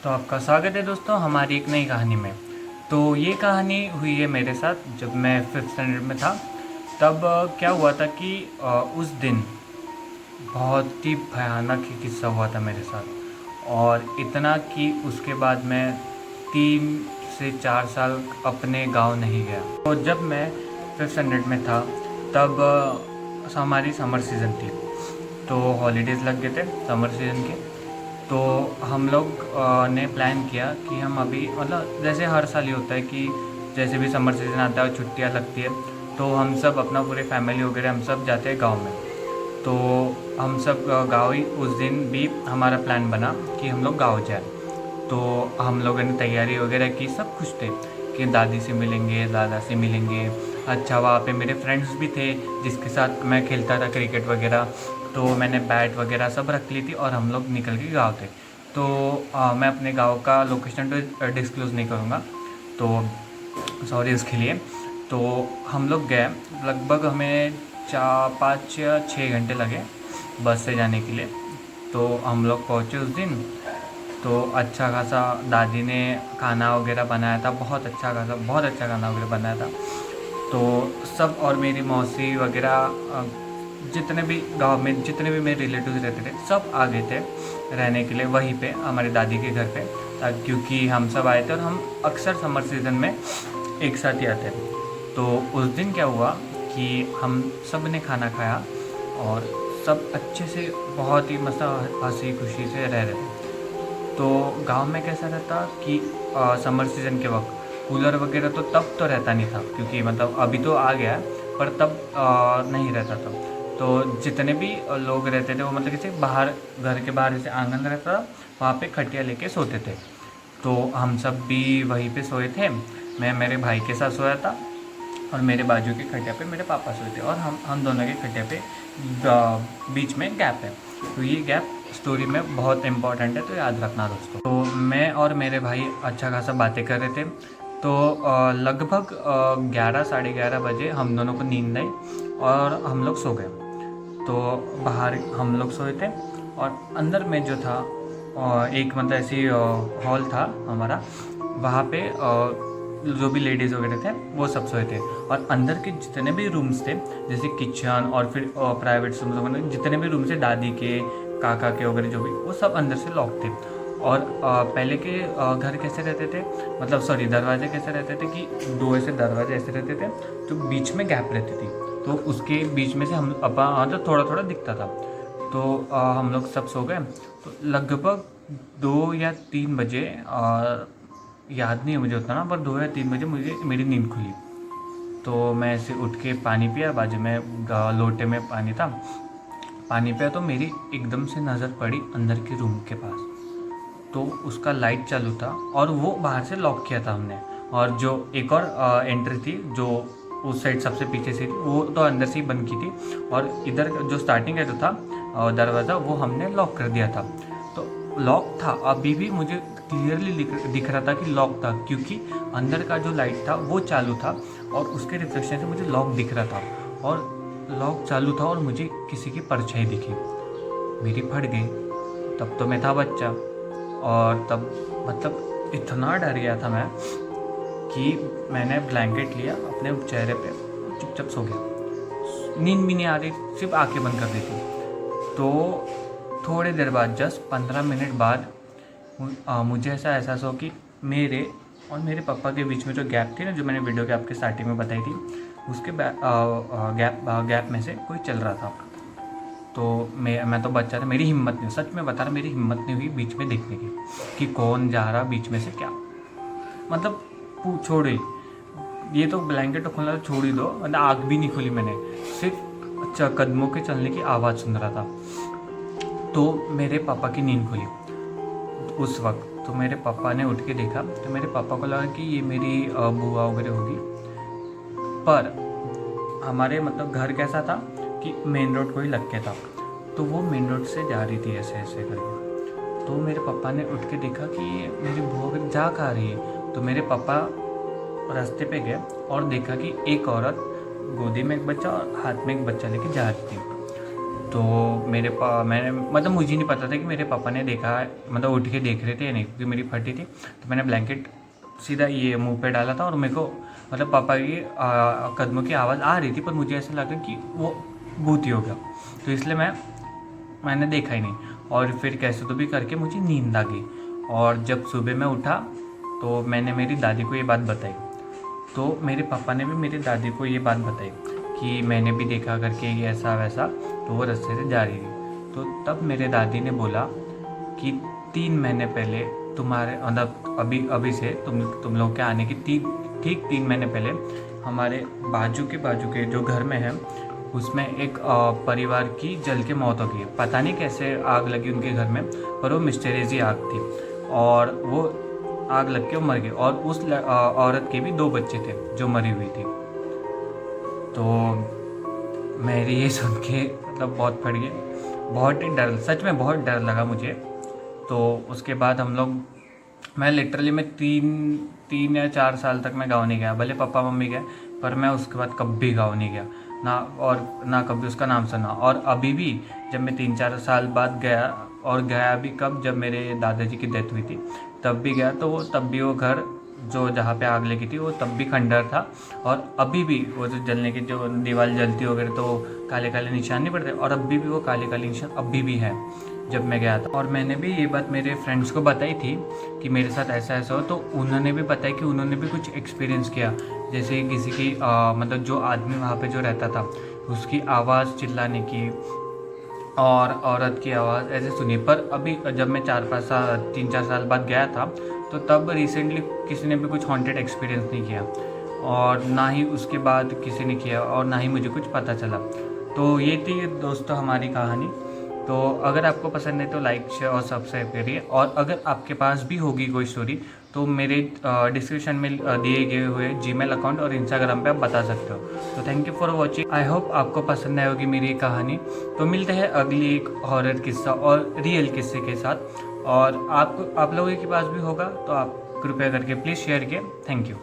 तो आपका स्वागत है दोस्तों हमारी एक नई कहानी में। तो ये कहानी हुई है मेरे साथ जब मैं 5th स्टैंडर्ड में था। तब क्या हुआ था कि उस दिन बहुत ही भयानक ही किस्सा हुआ था मेरे साथ, और इतना कि उसके बाद मैं 3 से 4 साल अपने गांव नहीं गया। तो जब मैं 5th स्टैंडर्ड में था तब हमारी समर सीज़न थी, तो हॉलीडेज़ लग गए थे समर सीज़न के। तो हम लोग ने प्लान किया कि हम अभी मतलब जैसे हर साल ही होता है कि जैसे भी समर सीज़न आता है और छुट्टियाँ लगती है तो हम सब अपना पूरे फैमिली वगैरह हम सब जाते हैं गांव में। तो हम सब गाँव ही उस दिन भी हमारा प्लान बना कि हम लोग गाँव जाए। तो हम लोगों ने तैयारी वगैरह की, सब खुश थे कि दादी से मिलेंगे, दादा से मिलेंगे। अच्छा, वहाँ पे मेरे फ्रेंड्स भी थे जिसके साथ मैं खेलता था क्रिकेट वगैरह। तो मैंने बैट वगैरह सब रख ली थी और हम लोग निकल के गाँव थे। तो मैं अपने गाँव का लोकेशन तो डिस्क्लोज़ नहीं करूँगा, तो सॉरी उसके लिए। तो हम लोग गए, लगभग हमें 4 5 या 6 घंटे लगे बस से जाने के लिए। तो हम लोग पहुँचे उस दिन। तो अच्छा खासा दादी ने खाना वगैरह बनाया था, बहुत अच्छा खासा, बहुत अच्छा खाना वगैरह बनाया था। तो सब, और मेरी मौसी वगैरह जितने भी गांव में जितने भी मेरे रिलेटिव्स रहते थे सब आ गए थे रहने के लिए वहीं पे हमारी दादी के घर पे, क्योंकि हम सब आए थे और हम अक्सर समर सीज़न में एक साथ ही आते हैं। तो उस दिन क्या हुआ कि हम सब ने खाना खाया और सब अच्छे से बहुत ही मस्त हंसी खुशी से रह रहे थे। तो गांव में कैसा रहता कि समर सीज़न के वक्त कूलर वगैरह तो तब तो रहता नहीं था, क्योंकि मतलब अभी तो आ गया है, पर तब नहीं रहता था। तो जितने भी लोग रहते थे वो मतलब जैसे बाहर, घर के बाहर जैसे आंगन रहता था वहाँ पे खटिया लेके सोते थे। तो हम सब भी वहीं पे सोए थे। मैं मेरे भाई के साथ सोया था और मेरे बाजू की खटिया पे मेरे पापा सोए थे, और हम दोनों की खटिया पे बीच में गैप है। तो ये गैप स्टोरी में बहुत इम्पॉर्टेंट है, तो याद रखना दोस्तों। तो मैं और मेरे भाई अच्छा खासा बातें कर रहे थे। तो लगभग 11 साढ़े 11 बजे हम दोनों को नींद आई और हम लोग सो गए। तो बाहर हम लोग सोए थे और अंदर में जो था एक मतलब ऐसी हॉल था हमारा, वहाँ पे जो भी लेडीज़ वगैरह थे वो सब सोए थे। और अंदर के जितने भी रूम्स थे, जैसे किचन और फिर प्राइवेट रूम्स वगैरह, जितने भी रूम्स थे दादी के, काका के वगैरह जो भी, वो सब अंदर से लॉक थे। और पहले के घर कैसे रहते थे, मतलब सॉरी दरवाजे कैसे रहते थे कि दो ऐसे दरवाजे ऐसे रहते थे, तो बीच में गैप रहती थी। तो उसके बीच में से हम मतलब थोड़ा थोड़ा दिखता था। तो हम लोग सब सो गए। तो लगभग 2 या 3 बजे, याद नहीं है मुझे उतना, पर 2 या 3 बजे मुझे मेरी नींद खुली। तो मैं ऐसे उठ के पानी पिया, बाजू में लोटे में पानी था, पानी पिया तो मेरी एकदम से नज़र पड़ी अंदर के रूम के पास। तो उसका लाइट चालू था और वो बाहर से लॉक किया था हमने। और जो एक और एंट्री थी जो उस साइड सबसे पीछे से थी, वो तो अंदर से ही बंद की थी। और इधर जो स्टार्टिंग है जो था दरवाज़ा, वो हमने लॉक कर दिया था। तो लॉक था, अभी भी मुझे क्लियरली दिख रहा था कि लॉक था, क्योंकि अंदर का जो लाइट था वो चालू था और उसके रिफ्लेक्शन से मुझे लॉक दिख रहा था। और लॉक चालू था और मुझे किसी की परछाई दिखी, मेरी फट गई। तब तो मैं था बच्चा, और तब मतलब इतना डर गया था मैं कि मैंने ब्लैंकेट लिया अपने चेहरे पे, चुपचाप सो गया। नींद भी नहीं आ रही, सिर्फ आंखें बंद कर दी थी। तो थोड़ी देर बाद, जस्ट 15 मिनट बाद, मुझे ऐसा एहसास हो कि मेरे और मेरे पापा के बीच में जो गैप थी ना, जो मैंने वीडियो के आपके स्टार्टिंग में बताई थी, उसके गैप में से कोई चल रहा था। तो मैं तो बच्चा था, मेरी हिम्मत नहीं, सच में बता रहा, मेरी हिम्मत नहीं हुई बीच में देखने की कि कौन जा रहा बीच में से, क्या मतलब छोड़ ही, ये तो ब्लैंकेट तो खोलना तो छोड़ ही दो, मतलब आँख भी नहीं खुली मैंने, सिर्फ कदमों के चलने की आवाज़ सुन रहा था। तो मेरे पापा की नींद खुली उस वक्त। तो मेरे पापा ने उठ के देखा, तो मेरे पापा को लगा कि ये मेरी बुआ वगैरह होगी। पर हमारे मतलब घर कैसा था कि मेन रोड को ही लग के था, तो वो मेन रोड से जा रही थी ऐसे ऐसे करके। तो मेरे पापा ने उठ के देखा कि ये मेरी बुआ वगैरह जा कहाँ रही है। तो मेरे पापा रास्ते पे गए और देखा कि एक औरत गोदी में एक बच्चा और हाथ में एक बच्चा लेके जा रही थी। तो मैंने मतलब मुझे नहीं पता था कि मेरे पापा ने देखा है, मतलब उठ के देख रहे थे या नहीं, क्योंकि मेरी फटी थी। तो मैंने ब्लैंकेट सीधा ये मुंह पे डाला था और मेरे को मतलब पापा की कदमों की आवाज़ आ रही थी, पर मुझे ऐसा लगा कि वो भूत ही हो गया, तो इसलिए मैंने देखा ही नहीं। और फिर कैसे तो भी करके मुझे नींद आ गई। और जब सुबह मैं उठा तो मैंने मेरी दादी को ये बात बताई। तो मेरे पापा ने भी मेरी दादी को ये बात बताई कि मैंने भी देखा करके ये ऐसा वैसा, तो वो रास्ते से जा रही थी। तो तब मेरे दादी ने बोला कि 3 महीने पहले तुम्हारे मतलब अभी से तुम लोग के आने की ठीक 3 महीने पहले हमारे बाजू के जो घर में है उसमें एक परिवार की जल के मौत हो गई। पता नहीं कैसे आग लगी उनके घर में, पर वो मिस्टीरियस ही आग थी और वो आग लग के वो मर गए। और उस औरत के भी 2 बच्चे थे जो मरी हुई थी। तो मेरी ये सुन के मतलब बहुत फट गए, बहुत ही डर, सच में बहुत डर लगा मुझे। तो उसके बाद मैं लिटरली 3 या 4 साल तक मैं गाँव नहीं गया। भले पापा मम्मी गए, पर मैं उसके बाद कभी गाँव नहीं गया ना, और ना कभी उसका नाम सुना। और अभी भी जब मैं 3-4 साल बाद गया, और गया भी कब, जब मेरे दादाजी की डेथ हुई थी तब भी गया, तो तब भी वो घर जो जहाँ पे आग लगी थी वो तब भी खंडर था। और अभी भी वो जो जलने की जो दीवार जलती वगैरह तो काले काले निशान नहीं पड़ते, और अभी भी वो काले काले निशान अभी भी है जब मैं गया था। और मैंने भी ये बात मेरे फ्रेंड्स को बताई थी कि मेरे साथ ऐसा ऐसा हो, तो उन्होंने भी बताया कि उन्होंने भी कुछ एक्सपीरियंस किया। जैसे किसी की मतलब जो आदमी वहाँ पे जो रहता था उसकी आवाज़ चिल्लाने की और औरत की आवाज़ ऐसे सुनी। पर अभी जब मैं 3-4 साल बाद गया था तो तब रिसेंटली किसी ने भी कुछ हॉन्टेड एक्सपीरियंस नहीं किया, और ना ही उसके बाद किसी ने किया, और ना ही मुझे कुछ पता चला। तो ये थी दोस्तों हमारी कहानी। तो अगर आपको पसंद है तो लाइक शेयर और सब्सक्राइब करिए। और अगर आपके पास भी होगी कोई स्टोरी तो मेरे डिस्क्रिप्शन में दिए गए हुए जीमेल अकाउंट और इंस्टाग्राम पे आप बता सकते हो। तो thank you for watching. I hope आपको पसंद आई होगी मेरी कहानी। तो मिलते हैं अगली एक हॉरर किस्सा और रियल किस्से के साथ। और आप लोगों के पास भी होगा तो आप कृपया करके प्लीज़ शेयर किए। Thank you.